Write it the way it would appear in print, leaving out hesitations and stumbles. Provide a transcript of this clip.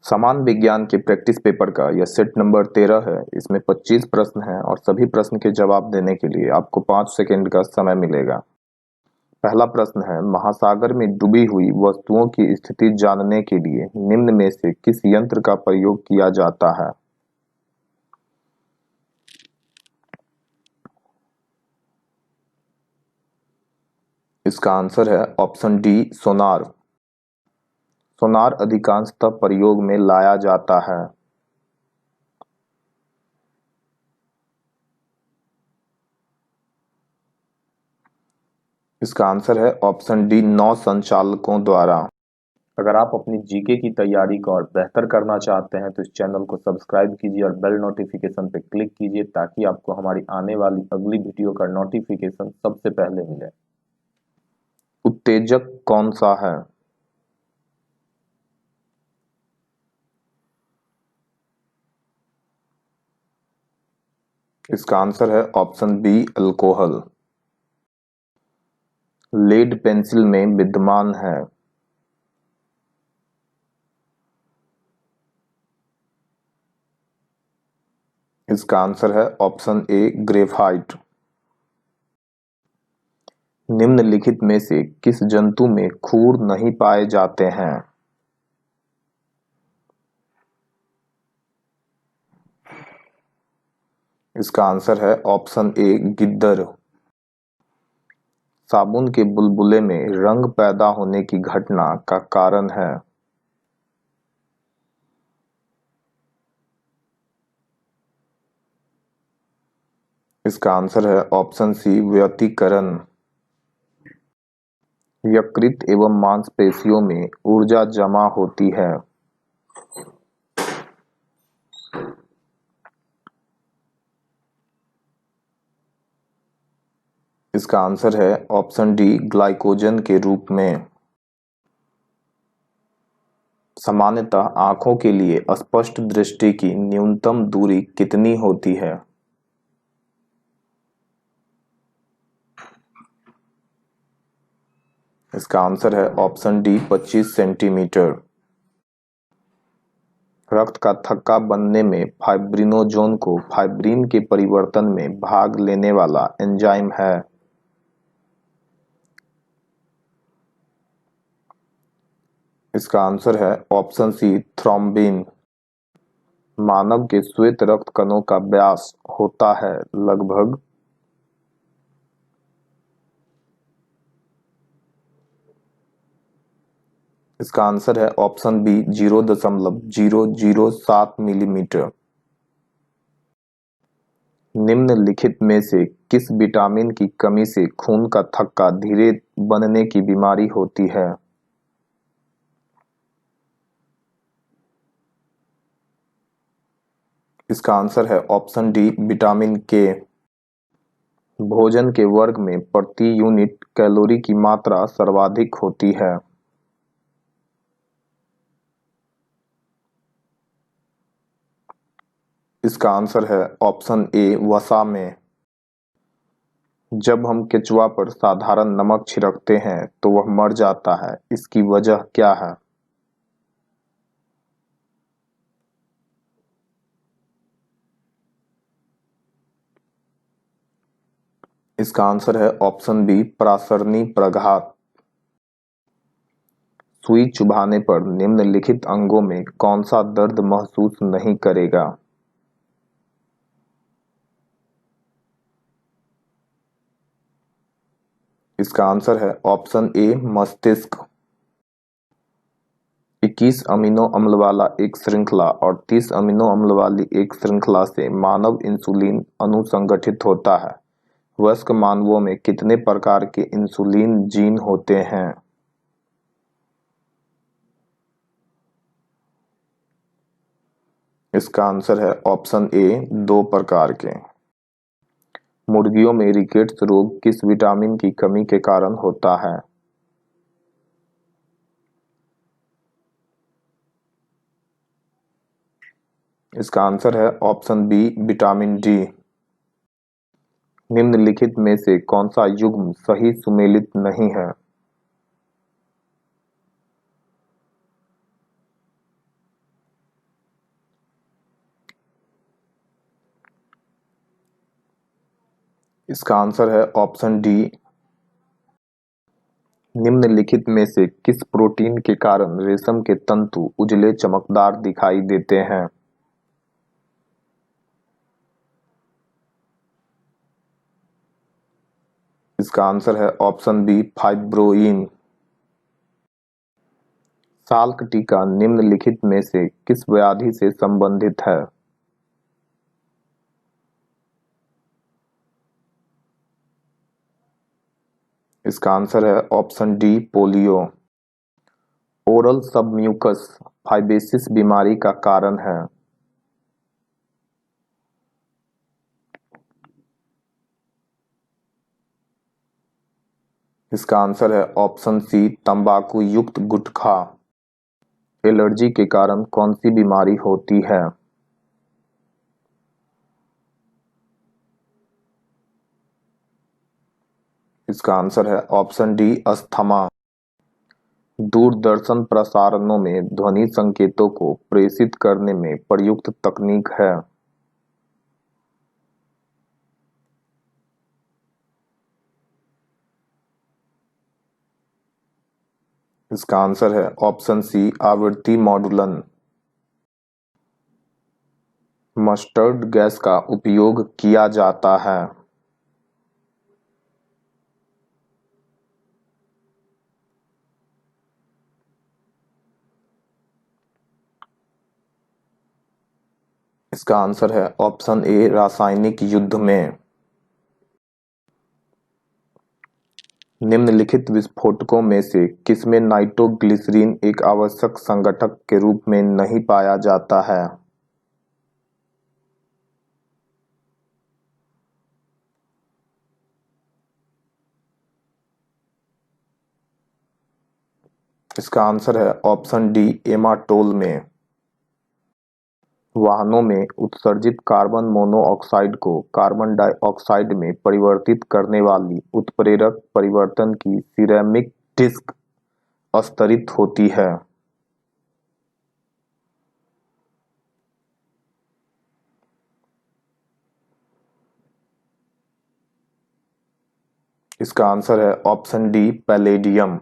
समान विज्ञान के प्रैक्टिस पेपर का यह सेट नंबर 13 है। इसमें 25 प्रश्न हैं और सभी प्रश्न के जवाब देने के लिए आपको 5 सेकंड का समय मिलेगा। पहला प्रश्न है, महासागर में डूबी हुई वस्तुओं की स्थिति जानने के लिए निम्न में से किस यंत्र का प्रयोग किया जाता है? इसका आंसर है ऑप्शन डी, सोनार। सोनार अधिकांशतः प्रयोग में लाया जाता है। इसका आंसर है ऑप्शन डी, नौ संचालकों द्वारा। अगर आप अपनी जीके की तैयारी को और बेहतर करना चाहते हैं तो इस चैनल को सब्सक्राइब कीजिए और बेल नोटिफिकेशन पर क्लिक कीजिए ताकि आपको हमारी आने वाली अगली वीडियो का नोटिफिकेशन सबसे पहले मिले। उत्तेजक कौन सा है? इसका आंसर है option B, alcohol. Lead pencil में विद्यमान है। इसका आंसर है ऑप्शन ए, ग्रेफाइट। निम्नलिखित में से किस जंतु में खूर नहीं पाए जाते हैं? इसका आंसर है ऑप्शन ए, गिद्दर। साबुन के बुलबुले में रंग पैदा होने की घटना का कारण है? इसका आंसर है ऑप्शन सी, व्यतिकरण। यकृत एवं मांसपेशियों में ऊर्जा जमा होती है। इसका आंसर है ऑप्शन डी, ग्लाइकोजन के रूप में। सामान्यतः आंखों के लिए स्पष्ट दृष्टि की न्यूनतम दूरी कितनी होती है? इसका आंसर है ऑप्शन डी, 25 सेंटीमीटर। रक्त का थक्का बनने में फाइब्रिनोजोन को फाइब्रिन के परिवर्तन में भाग लेने वाला एंजाइम है। इसका आंसर है ऑप्शन सी, थ्रोम्बिन। मानव के श्वेत रक्त कणों का व्यास होता है लगभग। इसका आंसर है ऑप्शन बी, 0.007 मिलीमीटर। निम्नलिखित में से किस विटामिन की कमी से खून का थक्का धीरे बनने की बीमारी होती है? इसका आंसर है ऑप्शन डी, विटामिन के। भोजन के वर्ग में प्रति यूनिट कैलोरी की मात्रा सर्वाधिक होती है। इसका आंसर है ऑप्शन ए, वसा में। जब हम केचुआ पर साधारण नमक छिड़कते हैं तो वह मर जाता है, इसकी वजह क्या है? इसका आंसर है ऑप्शन बी, परासरणी प्रघात। सुई चुभाने पर निम्नलिखित अंगों में कौन सा दर्द महसूस नहीं करेगा? इसका आंसर है ऑप्शन ए, मस्तिष्क। 21 अमीनो अम्ल वाला एक श्रृंखला और 30 अमीनो अम्ल वाली एक श्रृंखला से मानव इंसुलिन अणु संगठित होता है। वयस्क मानवों में कितने प्रकार के इंसुलिन जीन होते हैं? इसका आंसर है ऑप्शन ए, 2 प्रकार के। मुर्गियों में रिकेट्स रोग किस विटामिन की कमी के कारण होता है? इसका आंसर है ऑप्शन बी, विटामिन डी। निम्नलिखित में से कौन सा युग्म सही सुमेलित नहीं है? इसका आंसर है ऑप्शन डी। निम्नलिखित में से किस प्रोटीन के कारण रेशम के तंतु उजले चमकदार दिखाई देते हैं? इसका आंसर है ऑप्शन बी, फाइब्रोइन। साल्क टीका निम्नलिखित में से किस व्याधि से संबंधित है? इसका आंसर है option D, polio. Oral submucous fibrosis बीमारी का कारण है? इसका आंसर है ऑप्शन सी, तंबाकू युक्त गुटखा। एलर्जी के कारण कौन सी बीमारी होती है? इसका आंसर है ऑप्शन डी, अस्थमा। दूरदर्शन प्रसारणों में ध्वनि संकेतों को प्रेषित करने में प्रयुक्त तकनीक है? इसका आंसर है ऑप्शन सी, आवृत्ति मॉडुलन। मस्टर्ड गैस का उपयोग किया जाता है? इसका आंसर है ऑप्शन ए, रासायनिक युद्ध में। निम्नलिखित विस्फोटकों में से किसमें नाइट्रोग्लिसरीन एक आवश्यक संगठक के रूप में नहीं पाया जाता है? इसका आंसर है ऑप्शन डी, एमाटोल में। वाहनों में उत्सर्जित कार्बन मोनोऑक्साइड को कार्बन डाइऑक्साइड में परिवर्तित करने वाली उत्प्रेरक परिवर्तन की सिरेमिक डिस्क अस्तरित होती है? इसका आंसर है ऑप्शन डी, पैलेडियम।